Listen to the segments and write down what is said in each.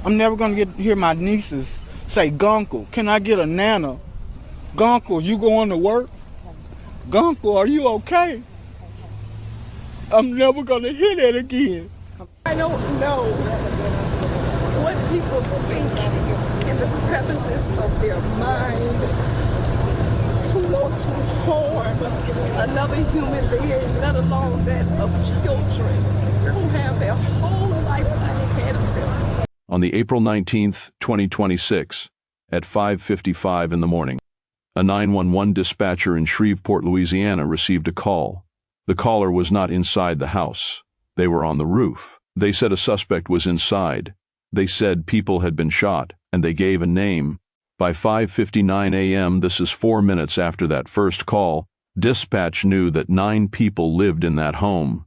I'm never gonna hear my nieces say, "Gunkle, can I get a nana? Gunkle, you going to work? Gunkle, are you okay?" I'm never gonna hear that again. I don't know what people think in the crevices of their mind to want to harm another human being, let alone that of children who have their whole lifeline ahead of them. On the April 19th, 2026, at 5:55 in the morning, a 911 dispatcher in Shreveport, Louisiana received a call. The caller was not inside the house. They were on the roof. They said a suspect was inside. They said people had been shot, and they gave a name. By 5:59 a.m., this is 4 minutes after that first call, dispatch knew that 9 people lived in that home,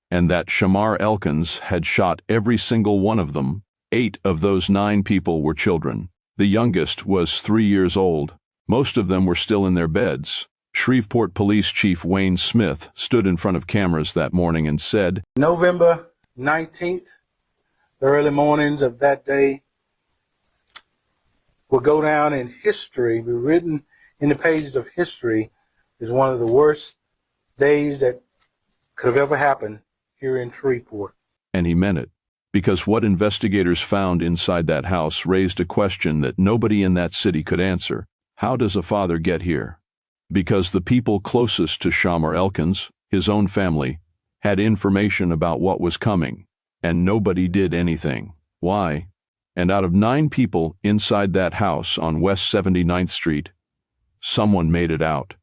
and that Shamar Elkins had shot every single one of them. 8 of those 9 people were children. The youngest was 3 years old. Most of them were still in their beds. Shreveport Police Chief Wayne Smith stood in front of cameras that morning and said, November 19th, the early mornings of that day will go down in history, be written in the pages of history as one of the worst days that could have ever happened here in Shreveport. And he meant it, because what investigators found inside that house raised a question that nobody in that city could answer. How does a father get here? Because the people closest to Shamar Elkins, his own family, had information about what was coming, and nobody did anything. Why? And out of 9 people inside that house on West 79th Street, someone made it out.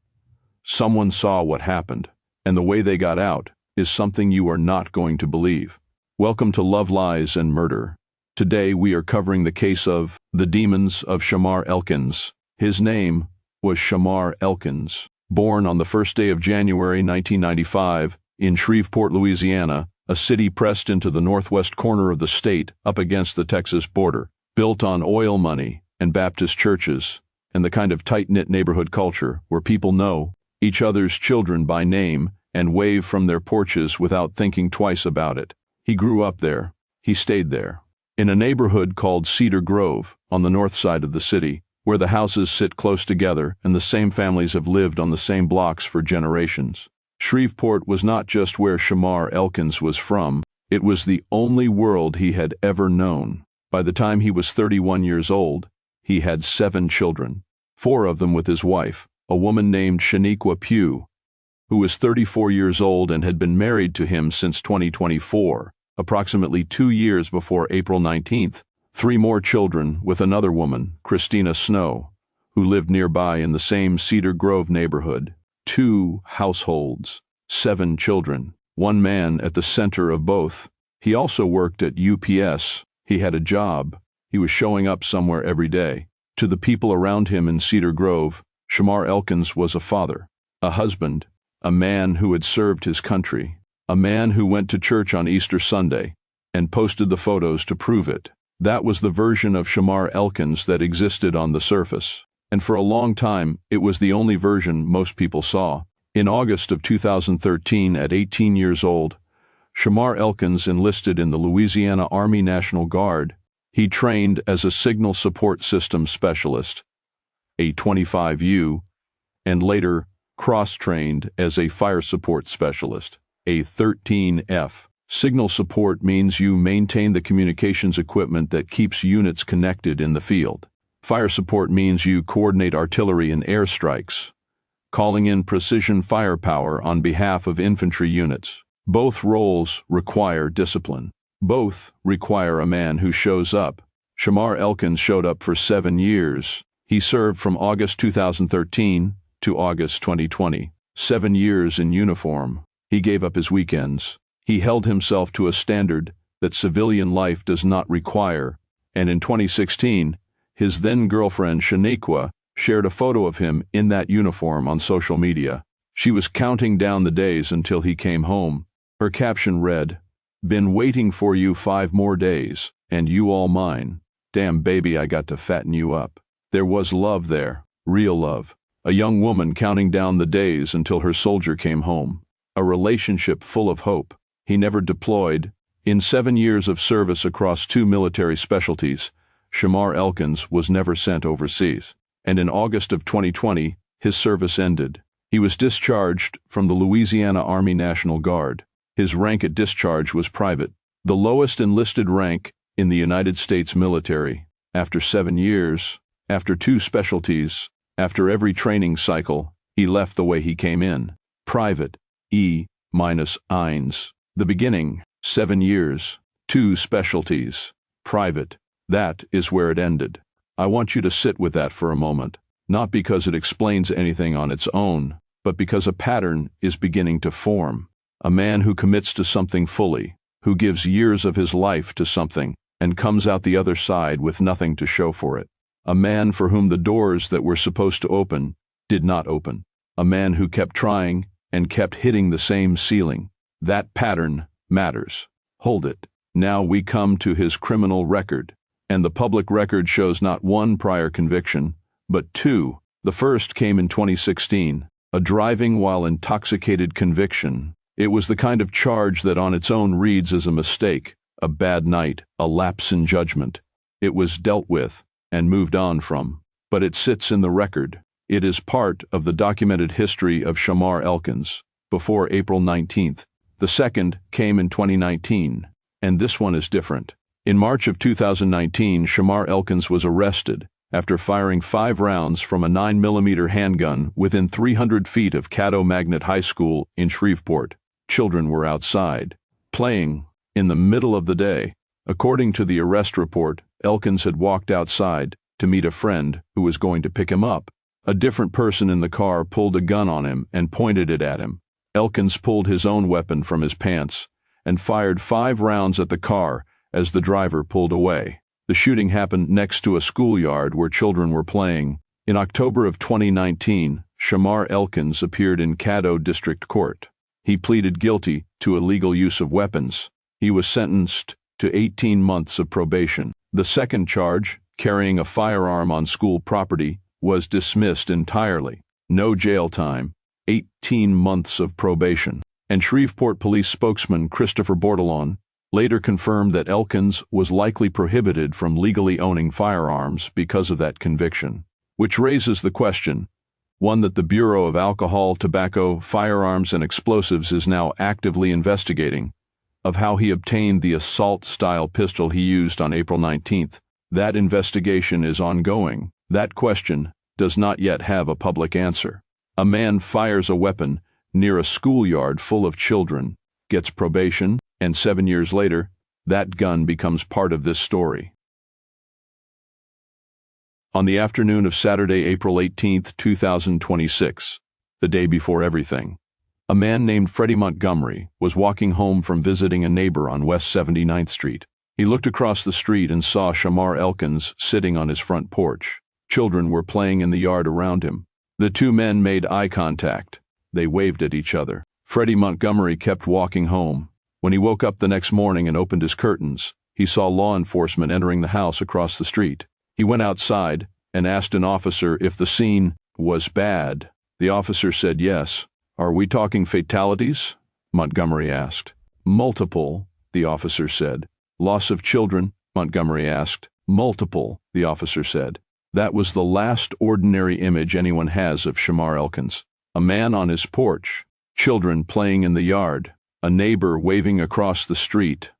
Someone saw what happened, and the way they got out is something you are not going to believe. Welcome to Love, Lies, and Murder. Today we are covering the case of the demons of Shamar Elkins. His name was Shamar Elkins. Born on the first day of January 1995 in Shreveport, Louisiana, a city pressed into the northwest corner of the state up against the Texas border, built on oil money and Baptist churches, and the kind of tight-knit neighborhood culture where people know each other's children by name and wave from their porches without thinking twice about it. He grew up there. He stayed there. In a neighborhood called Cedar Grove, on the north side of the city, where the houses sit close together and the same families have lived on the same blocks for generations. Shreveport was not just where Shamar Elkins was from, it was the only world he had ever known. By the time he was 31 years old, he had 7 children, 4 of them with his wife, a woman named Shaneiqua Pugh, who was 34 years old and had been married to him since 2024, approximately 2 years before April 19th. 3 more children with another woman, Christina Snow, who lived nearby in the same Cedar Grove neighborhood. 2 households, 7 children, 1 man at the center of both. He also worked at UPS. He had a job. He was showing up somewhere every day. To the people around him in Cedar Grove, Shamar Elkins was a father, a husband, a man who had served his country, a man who went to church on Easter Sunday and posted the photos to prove it. That was the version of Shamar Elkins that existed on the surface. And for a long time, it was the only version most people saw. In August of 2013, at 18 years old, Shamar Elkins enlisted in the Louisiana Army National Guard. He trained as a signal support system specialist, a 25U, and later cross-trained as a fire support specialist, a 13F. Signal support means you maintain the communications equipment that keeps units connected in the field. Fire support means you coordinate artillery and airstrikes, calling in precision firepower on behalf of infantry units. Both roles require discipline. Both require a man who shows up. Shamar Elkins showed up for 7 years. He served from August 2013 to August 2020. 7 years in uniform. He gave up his weekends. He held himself to a standard that civilian life does not require, and in 2016, his then-girlfriend Shaneiqua shared a photo of him in that uniform on social media. She was counting down the days until he came home. Her caption read, "Been waiting for you 5 more days, and you all mine. Damn baby, I got to fatten you up." There was love there, real love. A young woman counting down the days until her soldier came home. A relationship full of hope. He never deployed. In 7 years of service across 2 military specialties, Shamar Elkins was never sent overseas, and in August of 2020, his service ended. He was discharged from the Louisiana Army National Guard. His rank at discharge was private, the lowest enlisted rank in the United States military. After 7 years, after 2 specialties, after every training cycle, he left the way he came in. Private, E-1s. The beginning, 7 years, 2 specialties. Private, that is where it ended. I want you to sit with that for a moment, not because it explains anything on its own, but because a pattern is beginning to form. A man who commits to something fully, who gives years of his life to something, and comes out the other side with nothing to show for it. A man for whom the doors that were supposed to open did not open. A man who kept trying and kept hitting the same ceiling. That pattern matters. Hold it. Now we come to his criminal record, and the public record shows not 1 prior conviction, but 2. The first came in 2016, a driving while intoxicated conviction. It was the kind of charge that on its own reads as a mistake, a bad night, a lapse in judgment. It was dealt with and moved on from, but it sits in the record. It is part of the documented history of Shamar Elkins, before April 19th. The second came in 2019, and this one is different. In March of 2019, Shamar Elkins was arrested after firing 5 rounds from a 9mm handgun within 300 feet of Caddo Magnet High School in Shreveport. Children were outside, playing, in the middle of the day. According to the arrest report, Elkins had walked outside to meet a friend who was going to pick him up. A different person in the car pulled a gun on him and pointed it at him. Elkins pulled his own weapon from his pants and fired 5 rounds at the car as the driver pulled away. The shooting happened next to a schoolyard where children were playing. In October of 2019, Shamar Elkins appeared in Caddo District Court. He pleaded guilty to illegal use of weapons. He was sentenced to 18 months of probation. The second charge, carrying a firearm on school property, was dismissed entirely. No jail time, 18 months of probation. And Shreveport Police spokesman Christopher Bordelon later confirmed that Elkins was likely prohibited from legally owning firearms because of that conviction, which raises the question, one that the Bureau of Alcohol, Tobacco, Firearms, and Explosives is now actively investigating, of how he obtained the assault-style pistol he used on April 19th. That investigation is ongoing. That question does not yet have a public answer. A man fires a weapon near a schoolyard full of children, gets probation, and 7 years later, that gun becomes part of this story. On the afternoon of Saturday, April 18, 2026, the day before everything, a man named Freddie Montgomery was walking home from visiting a neighbor on West 79th Street. He looked across the street and saw Shamar Elkins sitting on his front porch. Children were playing in the yard around him. The 2 men made eye contact. They waved at each other. Freddie Montgomery kept walking home. When he woke up the next morning and opened his curtains, he saw law enforcement entering the house across the street. He went outside and asked an officer if the scene was bad. The officer said yes. "Are we talking fatalities?" Montgomery asked. "Multiple," the officer said. "Loss of children?" Montgomery asked. "Multiple," the officer said. That was the last ordinary image anyone has of Shamar Elkins. A man on his porch, children playing in the yard, a neighbor waving across the street.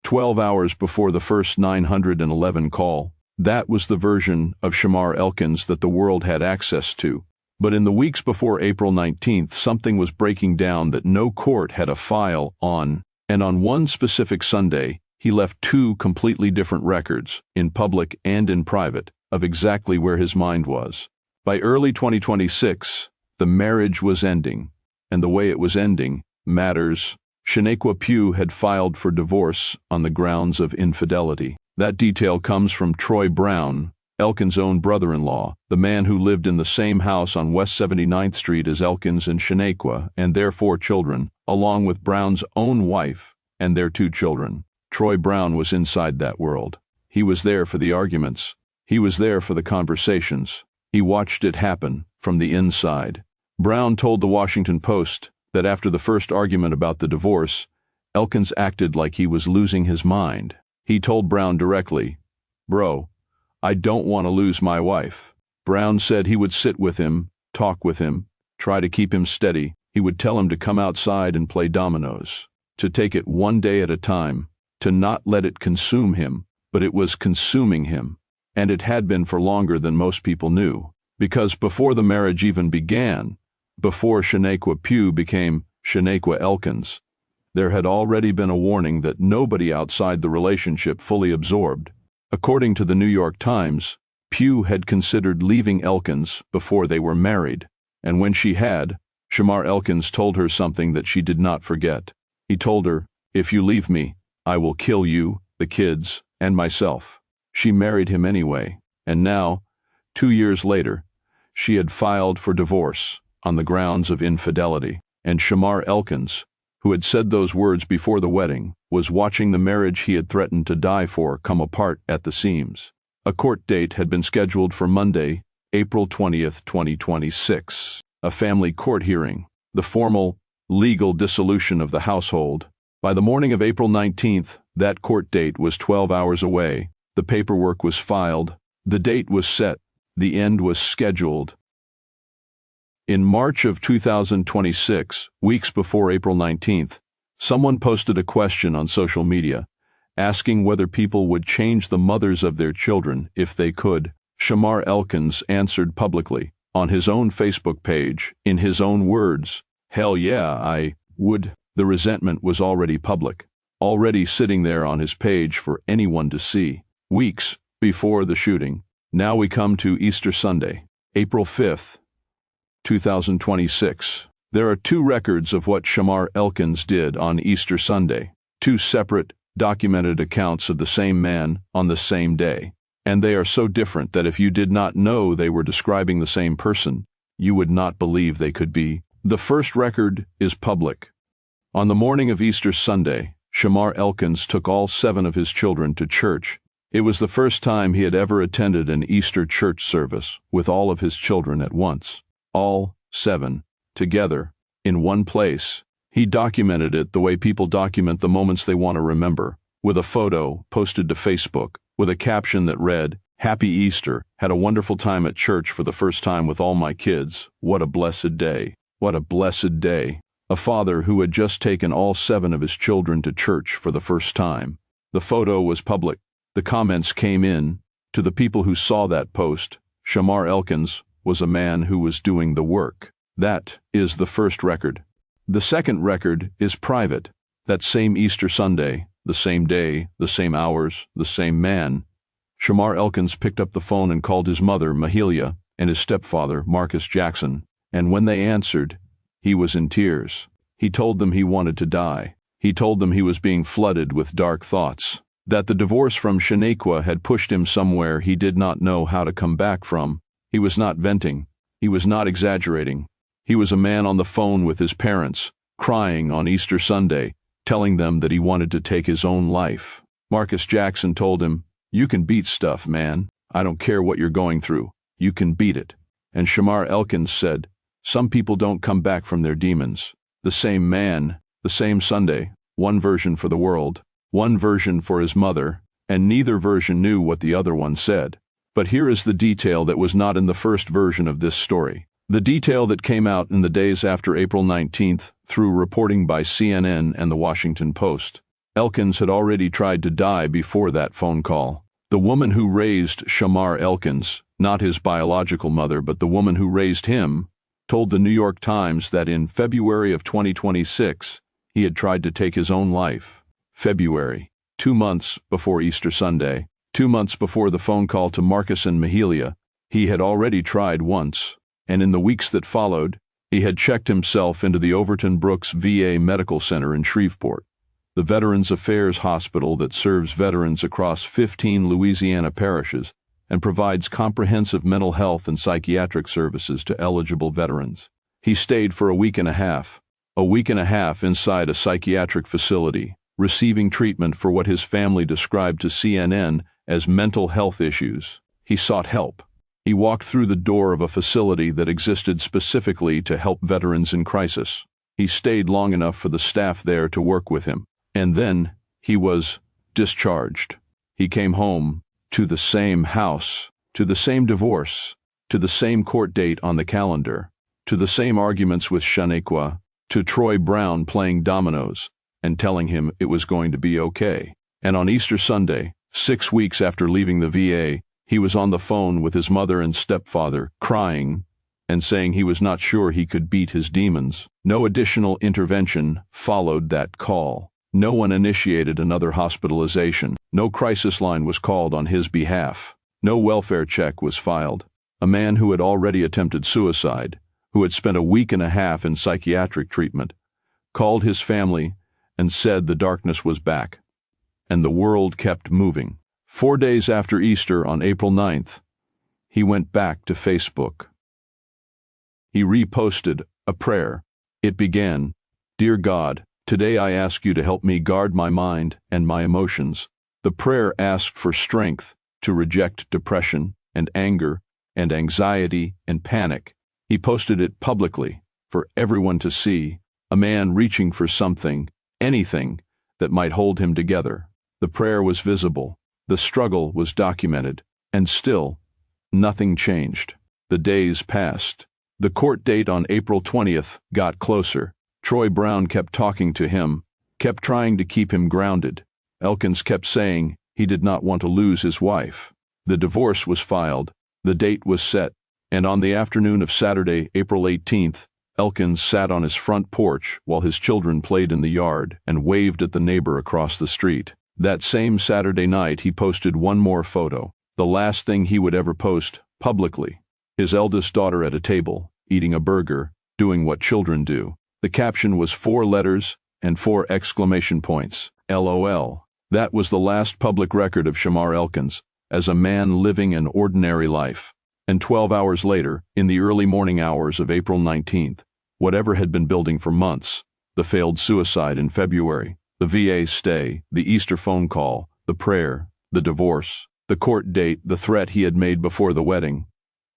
12 hours before the first 911 call. That was the version of Shamar Elkins that the world had access to. But in the weeks before April 19th, something was breaking down that no court had a file on, and on one specific Sunday, he left 2 completely different records, in public and in private, of exactly where his mind was. By early 2026, the marriage was ending, and the way it was ending matters. Shaneiqua Pugh had filed for divorce on the grounds of infidelity. That detail comes from Troy Brown, Elkins' own brother-in-law, the man who lived in the same house on West 79th Street as Elkins and Shaneiqua and their 4 children, along with Brown's own wife and their 2 children. Troy Brown was inside that world. He was there for the arguments. He was there for the conversations. He watched it happen from the inside. Brown told the Washington Post that after the first argument about the divorce, Elkins acted like he was losing his mind. He told Brown directly, "Bro, I don't want to lose my wife." Brown said he would sit with him, talk with him, try to keep him steady. He would tell him to come outside and play dominoes, to take it one day at a time, to not let it consume him, but it was consuming him. And it had been for longer than most people knew. Because before the marriage even began, before Shaneiqua Pugh became Shaneiqua Elkins, there had already been a warning that nobody outside the relationship fully absorbed. According to the New York Times, Pugh had considered leaving Elkins before they were married, and when she had, Shamar Elkins told her something that she did not forget. He told her, "If you leave me, I will kill you, the kids, and myself." She married him anyway, and now, 2 years later, she had filed for divorce on the grounds of infidelity, and Shamar Elkins, who had said those words before the wedding, was watching the marriage he had threatened to die for come apart at the seams. A court date had been scheduled for Monday, April 20th, 2026, a family court hearing, the formal, legal dissolution of the household. By the morning of April 19th, that court date was 12 hours away. The paperwork was filed, the date was set, the end was scheduled. In March of 2026, weeks before April 19th, someone posted a question on social media, asking whether people would change the mothers of their children if they could. Shamar Elkins answered publicly, on his own Facebook page, in his own words, "Hell yeah, I would." The resentment was already public, already sitting there on his page for anyone to see. Weeks before the shooting, now we come to Easter Sunday, April 5th, 2026. There are two records of what Shamar Elkins did on Easter Sunday, two separate, documented accounts of the same man on the same day. And they are so different that if you did not know they were describing the same person, you would not believe they could be. The first record is public. On the morning of Easter Sunday, Shamar Elkins took all 7 of his children to church. It was the first time he had ever attended an Easter church service with all of his children at once. All 7, together, in one place. He documented it the way people document the moments they want to remember, with a photo posted to Facebook, with a caption that read, "Happy Easter, had a wonderful time at church for the first time with all my kids. What a blessed day. What a blessed day." A father who had just taken all 7 of his children to church for the first time. The photo was public. The comments came in. To the people who saw that post, Shamar Elkins was a man who was doing the work. That is the first record. The second record is private. That same Easter Sunday, the same day, the same hours, the same man, Shamar Elkins picked up the phone and called his mother, Mahalia, and his stepfather, Marcus Jackson, and when they answered, he was in tears. He told them he wanted to die. He told them he was being flooded with dark thoughts, that the divorce from Shaneiqua had pushed him somewhere he did not know how to come back from. He was not venting. He was not exaggerating. He was a man on the phone with his parents, crying on Easter Sunday, telling them that he wanted to take his own life. Marcus Jackson told him, "You can beat stuff, man. I don't care what you're going through. You can beat it." And Shamar Elkins said, "Some people don't come back from their demons." The same man, the same Sunday, one version for the world, one version for his mother, and neither version knew what the other one said. But here is the detail that was not in the first version of this story. The detail that came out in the days after April 19th through reporting by CNN and the Washington Post. Elkins had already tried to die before that phone call. The woman who raised Shamar Elkins, not his biological mother but the woman who raised him, told the New York Times that in February of 2026, he had tried to take his own life. February, 2 months before Easter Sunday, 2 months before the phone call to Marcus and Mahalia, he had already tried once, and in the weeks that followed, he had checked himself into the Overton Brooks VA Medical Center in Shreveport, the Veterans Affairs hospital that serves veterans across 15 Louisiana parishes and provides comprehensive mental health and psychiatric services to eligible veterans. He stayed for a week and a half inside a psychiatric facility, receiving treatment for what his family described to CNN as mental health issues. He sought help. He walked through the door of a facility that existed specifically to help veterans in crisis. He stayed long enough for the staff there to work with him. And then he was discharged. He came home to the same house, to the same divorce, to the same court date on the calendar, to the same arguments with Shaneiqua, to Troy Brown playing dominoes and telling him it was going to be okay. And on Easter Sunday, 6 weeks after leaving the VA, he was on the phone with his mother and stepfather, crying and saying he was not sure he could beat his demons. No additional intervention followed that call. No one initiated another hospitalization. No crisis line was called on his behalf. No welfare check was filed. A man who had already attempted suicide, who had spent a week and a half in psychiatric treatment, called his family and said the darkness was back. And the world kept moving. 4 days after Easter, on April 9th, he went back to Facebook. He reposted a prayer. It began, "Dear God, today I ask you to help me guard my mind and my emotions." The prayer asked for strength to reject depression and anger and anxiety and panic. He posted it publicly for everyone to see, a man reaching for something, anything, that might hold him together. The prayer was visible, the struggle was documented, and still, nothing changed. The days passed. The court date on April 20th got closer. Troy Brown kept talking to him, kept trying to keep him grounded. Elkins kept saying he did not want to lose his wife. The divorce was filed, the date was set, and on the afternoon of Saturday, April 18th, Elkins sat on his front porch while his children played in the yard and waved at the neighbor across the street. That same Saturday night, he posted one more photo, the last thing he would ever post publicly. His eldest daughter at a table, eating a burger, doing what children do. The caption was 4 letters and 4 exclamation points. LOL. That was the last public record of Shamar Elkins as a man living an ordinary life. And 12 hours later, in the early morning hours of April 19th, whatever had been building for months, the failed suicide in February, the VA stay, the Easter phone call, the prayer, the divorce, the court date, the threat he had made before the wedding,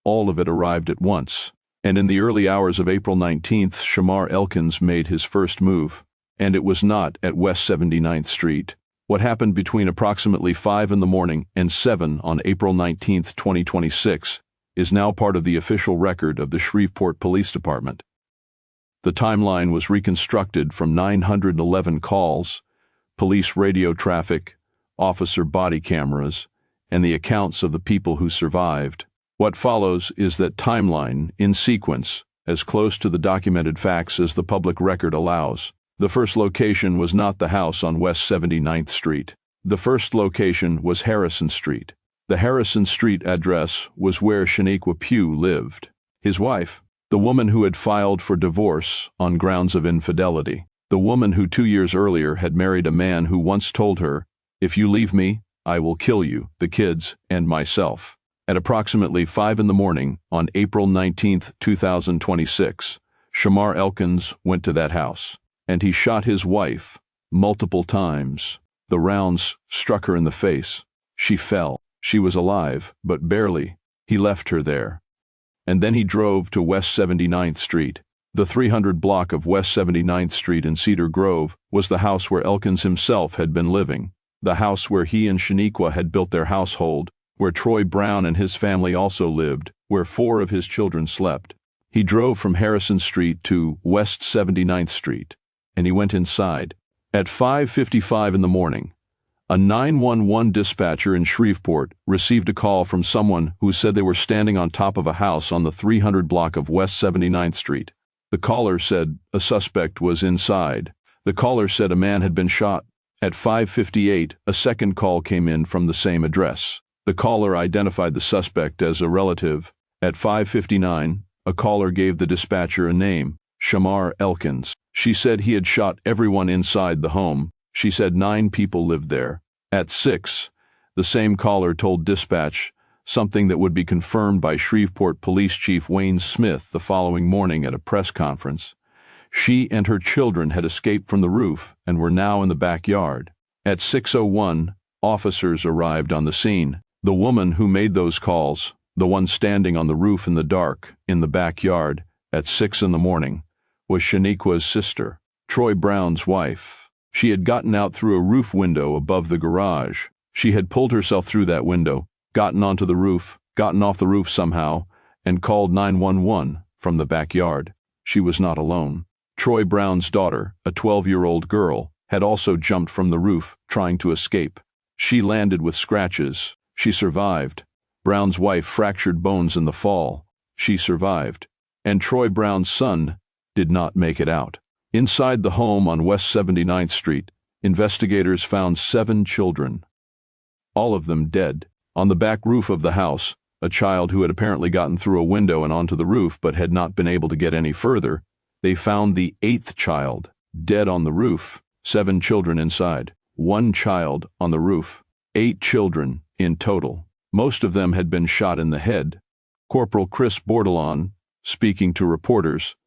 all of it arrived at once. And in the early hours of April 19th, Shamar Elkins made his first move. And it was not at West 79th Street. What happened between approximately 5 in the morning and 7 on April 19th, 2026, is now part of the official record of the Shreveport Police Department. The timeline was reconstructed from 911 calls, police radio traffic, officer body cameras, and the accounts of the people who survived. What follows is that timeline, in sequence, as close to the documented facts as the public record allows. The first location was not the house on West 79th Street. The first location was Harrison Street. The Harrison Street address was where Shaneiqua Pugh lived. His wife, the woman who had filed for divorce on grounds of infidelity. The woman who 2 years earlier had married a man who once told her, "If you leave me, I will kill you, the kids, and myself." At approximately 5 in the morning on April 19th, 2026, Shamar Elkins went to that house, and he shot his wife multiple times. The rounds struck her in the face. She fell. She was alive, but barely. He left her there. And then he drove to West 79th Street. The 300 block of West 79th Street in Cedar Grove was the house where Elkins himself had been living, the house where he and Shaneiqua had built their household, where Troy Brown and his family also lived, where 4 of his children slept. He drove from Harrison Street to West 79th Street, and he went inside. At 5:55 in the morning, a 911 dispatcher in Shreveport received a call from someone who said they were standing on top of a house on the 300 block of West 79th Street. The caller said a suspect was inside. The caller said a man had been shot. At 5:58, a second call came in from the same address. The caller identified the suspect as a relative. At 5:59, a caller gave the dispatcher a name, Shamar Elkins. She said he had shot everyone inside the home. She said 9 people lived there. At 6, the same caller told dispatch something that would be confirmed by Shreveport Police Chief Wayne Smith the following morning at a press conference. She and her children had escaped from the roof and were now in the backyard. At 6:01, officers arrived on the scene. The woman who made those calls, the one standing on the roof in the dark, in the backyard, at 6 in the morning, was Shaneiqua's sister, Troy Brown's wife. She had gotten out through a roof window above the garage. She had pulled herself through that window, gotten onto the roof, gotten off the roof somehow, and called 911 from the backyard. She was not alone. Troy Brown's daughter, a 12-year-old girl, had also jumped from the roof, trying to escape. She landed with scratches. She survived. Brown's wife fractured bones in the fall. She survived. And Troy Brown's son did not make it out. Inside the home on West 79th Street, investigators found 7 children, all of them dead. On the back roof of the house, a child who had apparently gotten through a window and onto the roof but had not been able to get any further, they found the 8th child, dead on the roof. 7 children inside, 1 child on the roof, 8 children in total. Most of them had been shot in the head. Corporal Chris Bordelon, speaking to reporters,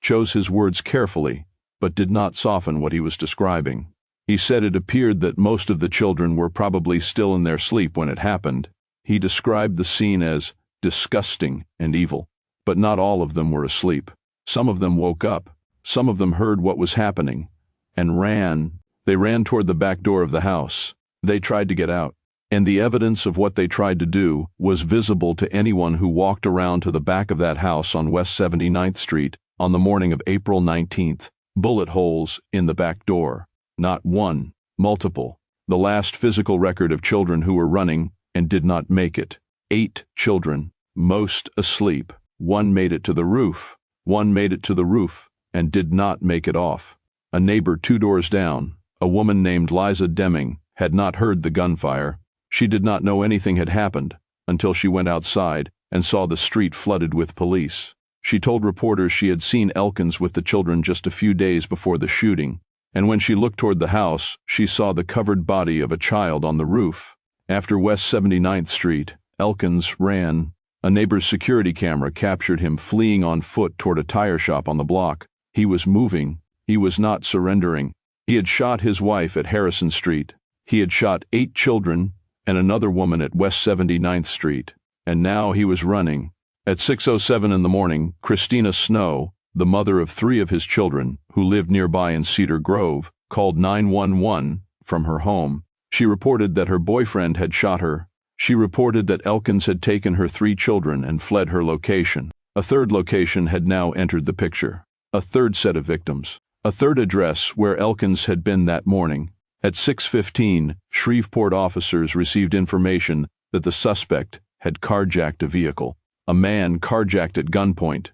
chose his words carefully, but did not soften what he was describing. He said it appeared that most of the children were probably still in their sleep when it happened. He described the scene as disgusting and evil, but not all of them were asleep. Some of them woke up. Some of them heard what was happening and ran. They ran toward the back door of the house. They tried to get out, and the evidence of what they tried to do was visible to anyone who walked around to the back of that house on West 79th Street on the morning of April 19th. Bullet holes in the back door. Not one, multiple. The last physical record of children who were running and did not make it. 8 children, most asleep. 1 made it to the roof. 1 made it to the roof and did not make it off. A neighbor 2 doors down, a woman named Liza Deming, had not heard the gunfire. She did not know anything had happened until she went outside and saw the street flooded with police. She told reporters she had seen Elkins with the children just a few days before the shooting, and when she looked toward the house, she saw the covered body of a child on the roof. After West 79th Street, Elkins ran. A neighbor's security camera captured him fleeing on foot toward a tire shop on the block. He was moving. He was not surrendering. He had shot his wife at Harrison Street. He had shot 8 children and another woman at West 79th Street. And now he was running. At 6:07 in the morning, Christina Snow, the mother of 3 of his children, who lived nearby in Cedar Grove, called 911 from her home. She reported that her boyfriend had shot her. She reported that Elkins had taken her 3 children and fled her location. A third location had now entered the picture. A third set of victims. A third address where Elkins had been that morning. At 6:15, Shreveport officers received information that the suspect had carjacked a vehicle. A man carjacked at gunpoint.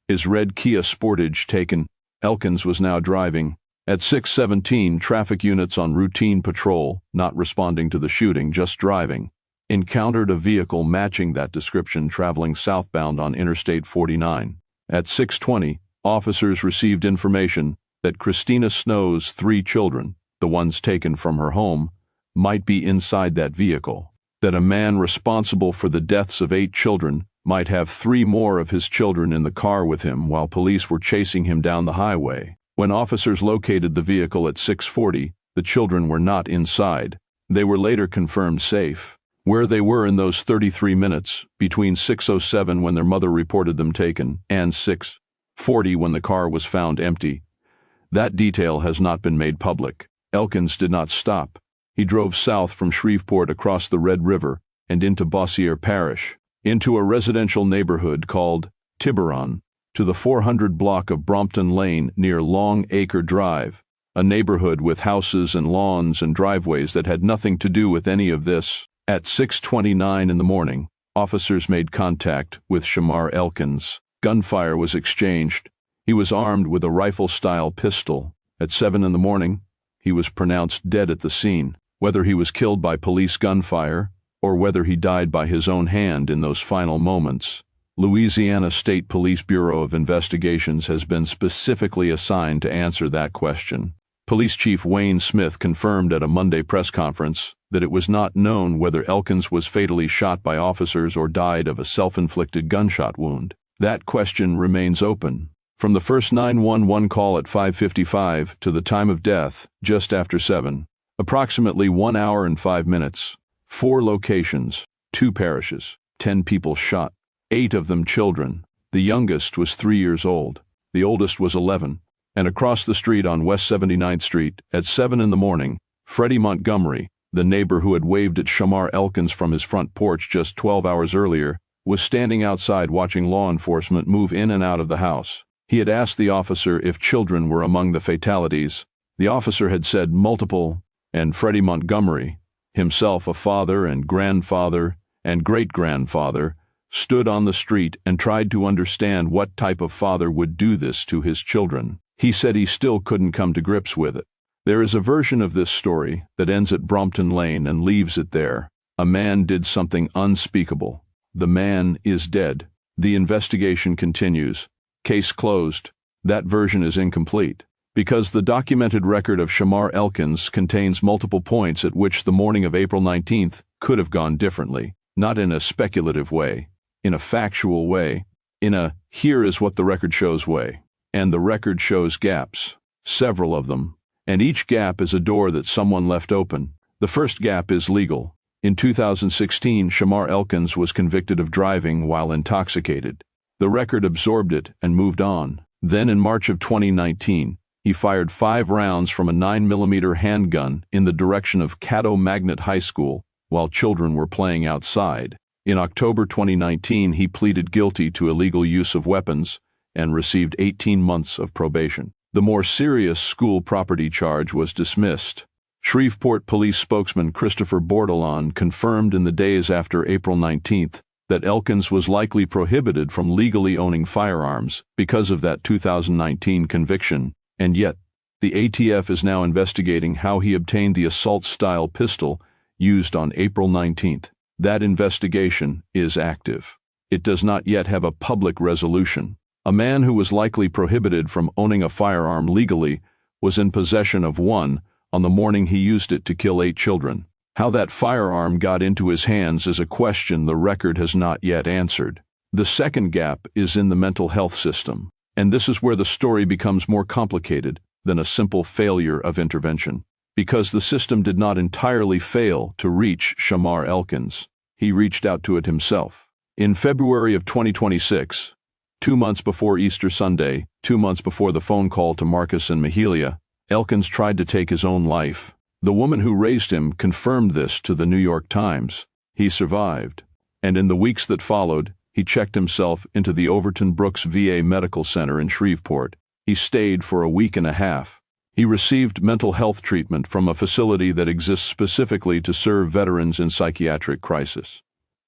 His red Kia Sportage taken. Elkins was now driving. At 6:17, traffic units on routine patrol, not responding to the shooting, just driving, encountered a vehicle matching that description traveling southbound on Interstate 49. At 6:20, officers received information that Christina Snow's 3 children, the ones taken from her home, might be inside that vehicle. That a man responsible for the deaths of 8 children might have 3 more of his children in the car with him while police were chasing him down the highway. When officers located the vehicle at 6:40, the children were not inside. They were later confirmed safe. Where they were in those 33 minutes, between 6:07 when their mother reported them taken and 6:40 when the car was found empty, that detail has not been made public. Elkins did not stop. He drove south from Shreveport across the Red River and into Bossier Parish, into a residential neighborhood called Tiburon, to the 400 block of Brompton Lane near Long Acre Drive, a neighborhood with houses and lawns and driveways that had nothing to do with any of this. At 6:29 in the morning, officers made contact with Shamar Elkins. Gunfire was exchanged. He was armed with a rifle-style pistol. At 7 in the morning, he was pronounced dead at the scene. Whether he was killed by police gunfire or whether he died by his own hand in those final moments, Louisiana State Police Bureau of Investigations has been specifically assigned to answer that question. Police Chief Wayne Smith confirmed at a Monday press conference that it was not known whether Elkins was fatally shot by officers or died of a self-inflicted gunshot wound. That question remains open. From the first 911 call at 5:55 to the time of death, just after 7, approximately 1 hour and 5 minutes, 4 locations, 2 parishes, 10 people shot, 8 of them children. The youngest was 3 years old, the oldest was 11, And across the street on West 79th Street, at 7 in the morning, Freddie Montgomery, the neighbor who had waved at Shamar Elkins from his front porch just 12 hours earlier, was standing outside watching law enforcement move in and out of the house. He had asked the officer if children were among the fatalities. The officer had said multiple, and Freddie Montgomery, himself a father and grandfather and great-grandfather, stood on the street and tried to understand what type of father would do this to his children. He said he still couldn't come to grips with it. There is a version of this story that ends at Brompton Lane and leaves it there. A man did something unspeakable. The man is dead. The investigation continues. Case closed. That version is incomplete, because the documented record of Shamar Elkins contains multiple points at which the morning of April 19th could have gone differently, not in a speculative way, in a factual way, in a here is what the record shows way. And the record shows gaps, several of them, and each gap is a door that someone left open. The first gap is legal. In 2016, Shamar Elkins was convicted of driving while intoxicated. The record absorbed it and moved on. Then in March of 2019, he fired 5 rounds from a 9mm handgun in the direction of Caddo Magnet High School while children were playing outside. In October 2019, he pleaded guilty to illegal use of weapons and received 18 months of probation. The more serious school property charge was dismissed. Shreveport police spokesman Christopher Bordelon confirmed in the days after April 19th that Elkins was likely prohibited from legally owning firearms because of that 2019 conviction, and yet the ATF is now investigating how he obtained the assault-style pistol used on April 19th. That investigation is active. It does not yet have a public resolution. A man who was likely prohibited from owning a firearm legally was in possession of one on the morning he used it to kill 8 children. How that firearm got into his hands is a question the record has not yet answered. The second gap is in the mental health system, and this is where the story becomes more complicated than a simple failure of intervention. Because the system did not entirely fail to reach Shamar Elkins. He reached out to it himself. In February of 2026, 2 months before Easter Sunday, 2 months before the phone call to Marcus and Mahalia, Elkins tried to take his own life. The woman who raised him confirmed this to the New York Times. He survived, and in the weeks that followed, he checked himself into the Overton Brooks VA Medical Center in Shreveport. He stayed for a week and a half. He received mental health treatment from a facility that exists specifically to serve veterans in psychiatric crisis,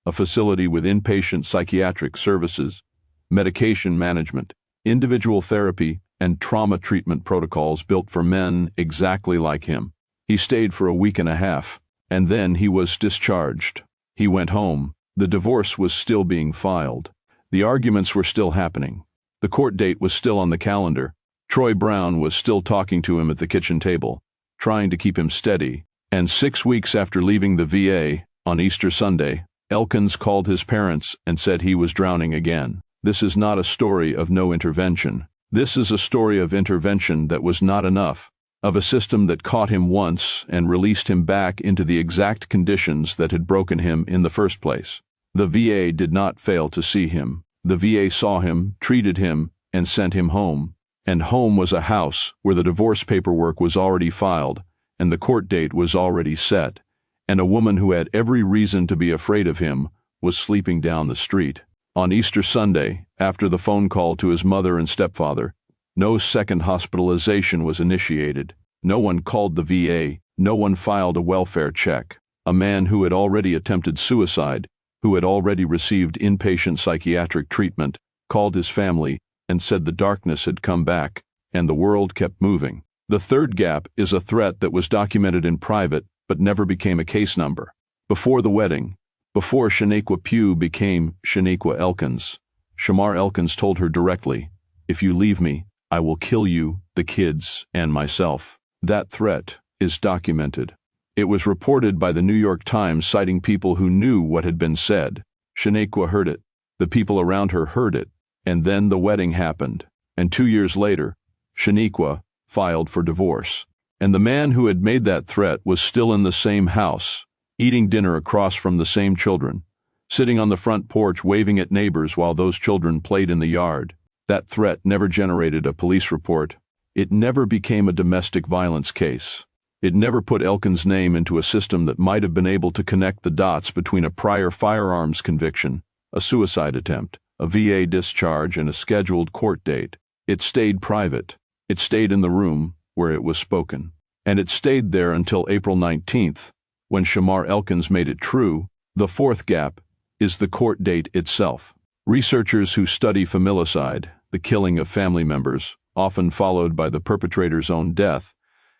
a facility with inpatient psychiatric services, medication management, individual therapy, and trauma treatment protocols built for men exactly like him. He stayed for a week and a half, and then he was discharged. He went home. The divorce was still being filed. The arguments were still happening. The court date was still on the calendar. Troy Brown was still talking to him at the kitchen table, trying to keep him steady. And 6 weeks after leaving the VA, on Easter Sunday, Elkins called his parents and said he was drowning again. This is not a story of no intervention. This is a story of intervention that was not enough, of a system that caught him once and released him back into the exact conditions that had broken him in the first place. The VA did not fail to see him. The VA saw him, treated him, and sent him home. And home was a house where the divorce paperwork was already filed, and the court date was already set, and a woman who had every reason to be afraid of him was sleeping down the street. On Easter Sunday, after the phone call to his mother and stepfather, no second hospitalization was initiated. No one called the VA. No one filed a welfare check. A man who had already attempted suicide, who had already received inpatient psychiatric treatment, called his family and said the darkness had come back, and the world kept moving. The third gap is a threat that was documented in private but never became a case number. Before the wedding, before Shaneiqua Pugh became Shaneiqua Elkins, Shamar Elkins told her directly, "If you leave me, I will kill you, the kids, and myself." That threat is documented. It was reported by the New York Times, citing people who knew what had been said. Shaneiqua heard it. The people around her heard it. And then the wedding happened. And 2 years later, Shaneiqua filed for divorce. And the man who had made that threat was still in the same house, eating dinner across from the same children, sitting on the front porch waving at neighbors while those children played in the yard. That threat never generated a police report. It never became a domestic violence case. It never put Elkins' name into a system that might have been able to connect the dots between a prior firearms conviction, a suicide attempt, a VA discharge, and a scheduled court date. It stayed private. It stayed in the room where it was spoken. And it stayed there until April 19th, when Shamar Elkins made it true. The fourth gap is the court date itself. Researchers who study familicide, the killing of family members, often followed by the perpetrator's own death,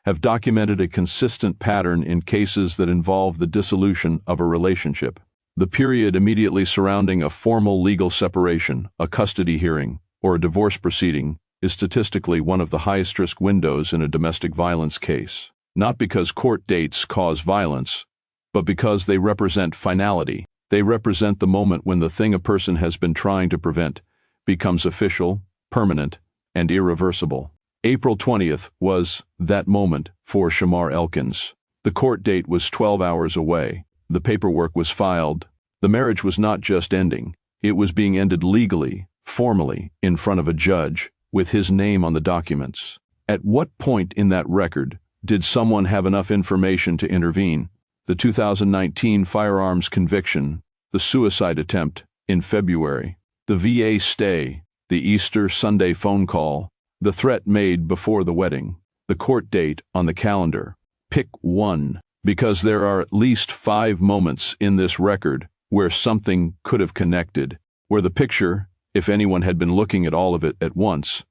have documented a consistent pattern in cases that involve the dissolution of a relationship. The period immediately surrounding a formal legal separation, a custody hearing, or a divorce proceeding is statistically one of the highest risk windows in a domestic violence case. Not because court dates cause violence, but because they represent finality. They represent the moment when the thing a person has been trying to prevent becomes official, permanent, and irreversible. April 20th was that moment for Shamar Elkins. The court date was 12 hours away. The paperwork was filed. The marriage was not just ending. It was being ended legally, formally, in front of a judge, with his name on the documents. At what point in that record did someone have enough information to intervene? The 2019 firearms conviction, the suicide attempt in February, the VA stay, the Easter Sunday phone call, the threat made before the wedding, the court date on the calendar. Pick one, because there are at least 5 moments in this record where something could have connected, where the picture, if anyone had been looking at all of it at once,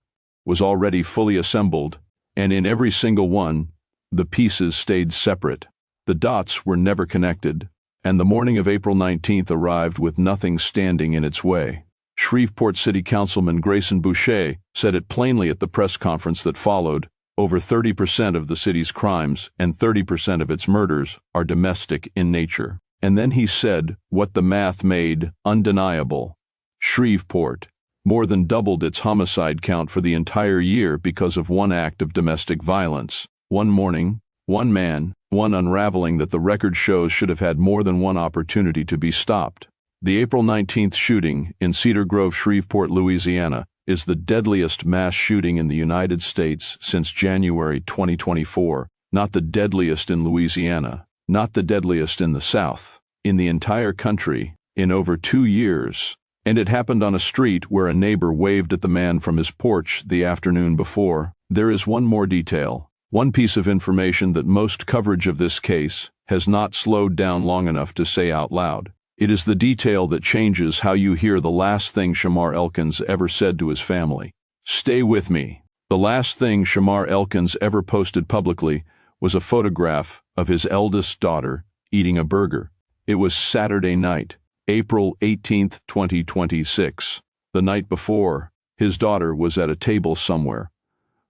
was already fully assembled, and in every single one, the pieces stayed separate. The dots were never connected, and the morning of April 19th arrived with nothing standing in its way. Shreveport City Councilman Grayson Boucher said it plainly at the press conference that followed. Over 30% of the city's crimes and 30% of its murders are domestic in nature. And then he said what the math made undeniable. Shreveport more than doubled its homicide count for the entire year because of one act of domestic violence. One morning, one man, one unraveling that the record shows should have had more than one opportunity to be stopped. The April 19th shooting in Cedar Grove, Shreveport, Louisiana, is the deadliest mass shooting in the United States since January 2024. Not the deadliest in Louisiana, not the deadliest in the South, in the entire country, in over 2 years. And it happened on a street where a neighbor waved at the man from his porch the afternoon before. There is one more detail, one piece of information that most coverage of this case has not slowed down long enough to say out loud. It is the detail that changes how you hear the last thing Shamar Elkins ever said to his family. Stay with me. The last thing Shamar Elkins ever posted publicly was a photograph of his eldest daughter eating a burger. It was Saturday night, April 18th, 2026. The night before, his daughter was at a table somewhere,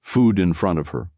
food in front of her,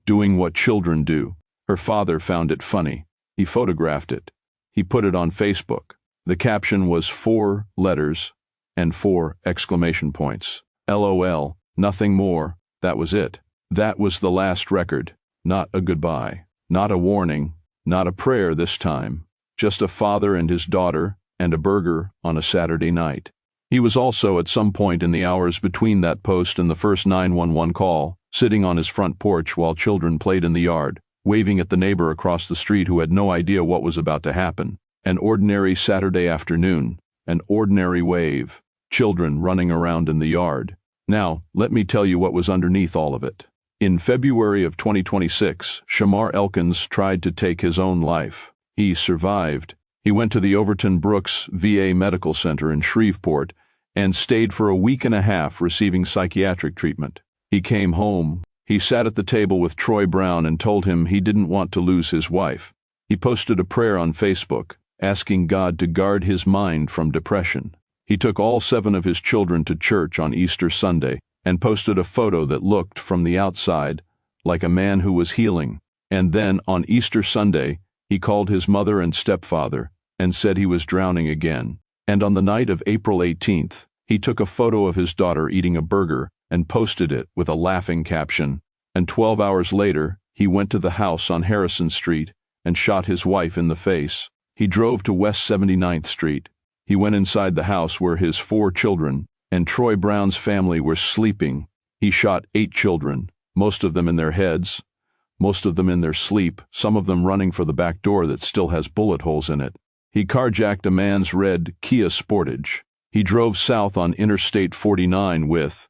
doing what children do. Her father found it funny. He photographed it. He put it on Facebook. The caption was 4 letters and 4 exclamation points. LOL, nothing more, that was it. That was the last record. Not a goodbye, not a warning, not a prayer this time. Just a father and his daughter and a burger on a Saturday night. He was also at some point in the hours between that post and the first 911 call, sitting on his front porch while children played in the yard, waving at the neighbor across the street who had no idea what was about to happen. An ordinary Saturday afternoon, an ordinary wave, children running around in the yard. Now, let me tell you what was underneath all of it. In February of 2026, Shamar Elkins tried to take his own life. He survived. He went to the Overton Brooks VA Medical Center in Shreveport and stayed for a week and a half receiving psychiatric treatment. He came home. He sat at the table with Troy Brown and told him he didn't want to lose his wife. He posted a prayer on Facebook, asking God to guard his mind from depression. He took all 7 of his children to church on Easter Sunday and posted a photo that looked, from the outside, like a man who was healing. And then, on Easter Sunday, he called his mother and stepfather and said he was drowning again. And on the night of April 18th, he took a photo of his daughter eating a burger and posted it with a laughing caption. And 12 hours later, he went to the house on Harrison Street and shot his wife in the face. He drove to West 79th Street. He went inside the house where his 4 children and Troy Brown's family were sleeping. He shot 8 children, most of them in their heads, most of them in their sleep, some of them running for the back door that still has bullet holes in it. He carjacked a man's red Kia Sportage. He drove south on Interstate 49 with,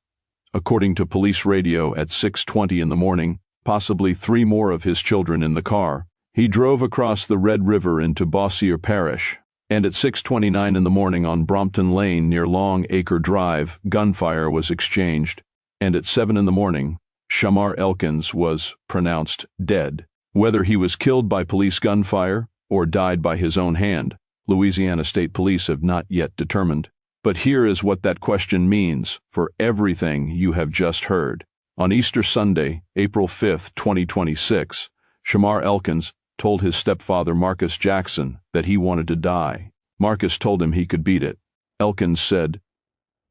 according to police radio at 6:20 in the morning, possibly 3 more of his children in the car. He drove across the Red River into Bossier Parish, and at 6:29 in the morning on Brompton Lane near Long Acre Drive, gunfire was exchanged, and at 7 in the morning, Shamar Elkins was pronounced dead. Whether he was killed by police gunfire or died by his own hand, Louisiana State Police have not yet determined. But here is what that question means for everything you have just heard. On Easter Sunday, April 5, 2026, Shamar Elkins told his stepfather Marcus Jackson that he wanted to die. Marcus told him he could beat it. Elkins said,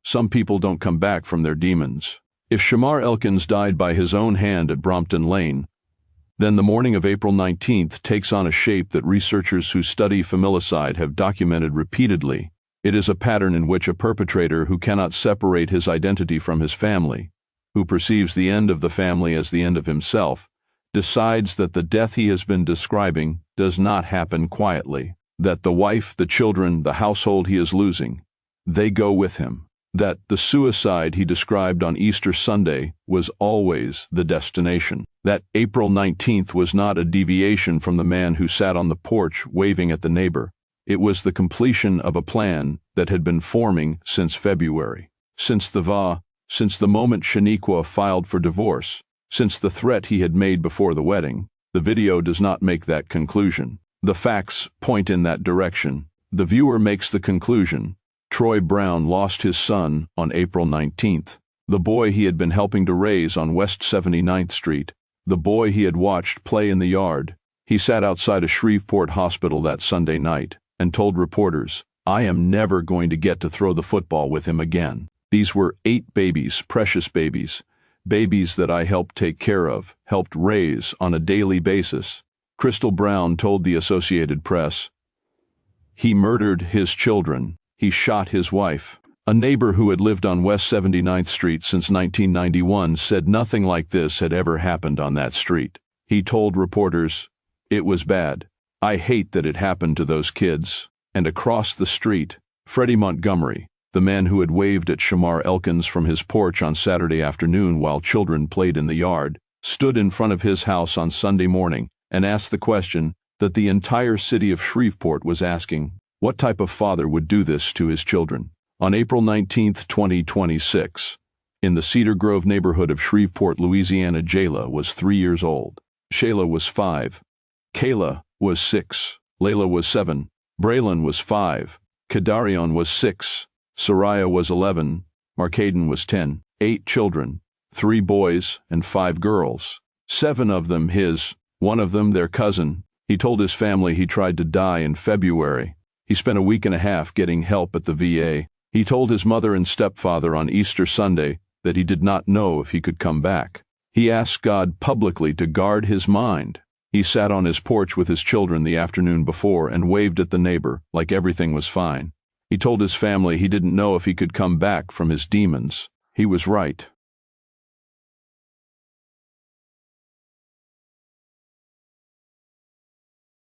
"Some people don't come back from their demons." If Shamar Elkins died by his own hand at Brompton Lane, then the morning of April 19th takes on a shape that researchers who study familicide have documented repeatedly. It is a pattern in which a perpetrator who cannot separate his identity from his family, who perceives the end of the family as the end of himself, decides that the death he has been describing does not happen quietly, that the wife, the children, the household he is losing, they go with him, that the suicide he described on Easter Sunday was always the destination, that April 19th was not a deviation from the man who sat on the porch waving at the neighbor. It was the completion of a plan that had been forming since February, since the moment Shaneiqua filed for divorce, since the threat he had made before the wedding. The video does not make that conclusion. The facts point in that direction. The viewer makes the conclusion. Troy Brown lost his son on April 19th, the boy he had been helping to raise on West 79th Street, the boy he had watched play in the yard. He sat outside a Shreveport hospital that Sunday night and told reporters, "I am never going to get to throw the football with him again." These were 8 babies, precious babies, babies that I helped take care of, helped raise on a daily basis. Crystal Brown told the Associated Press, "He murdered his children. He shot his wife." A neighbor who had lived on West 79th Street since 1991 said nothing like this had ever happened on that street. He told reporters, "It was bad. I hate that it happened to those kids." And across the street, Freddie Montgomery, the man who had waved at Shamar Elkins from his porch on Saturday afternoon while children played in the yard, stood in front of his house on Sunday morning and asked the question that the entire city of Shreveport was asking: what type of father would do this to his children? On April 19th, 2026, in the Cedar Grove neighborhood of Shreveport, Louisiana, Jayla was 3 years old. Shayla was 5. Kayla was 6. Layla was 7. Braylon was 5. Kadarion was 6. Soraya was 11. Marcaden was 10. 8 children, 3 boys and 5 girls. 7 of them his, 1 of them their cousin. He told his family he tried to die in February. He spent a week and a half getting help at the VA. He told his mother and stepfather on Easter Sunday that he did not know if he could come back. He asked God publicly to guard his mind. He sat on his porch with his children the afternoon before and waved at the neighbor like everything was fine. He told his family he didn't know if he could come back from his demons. He was right.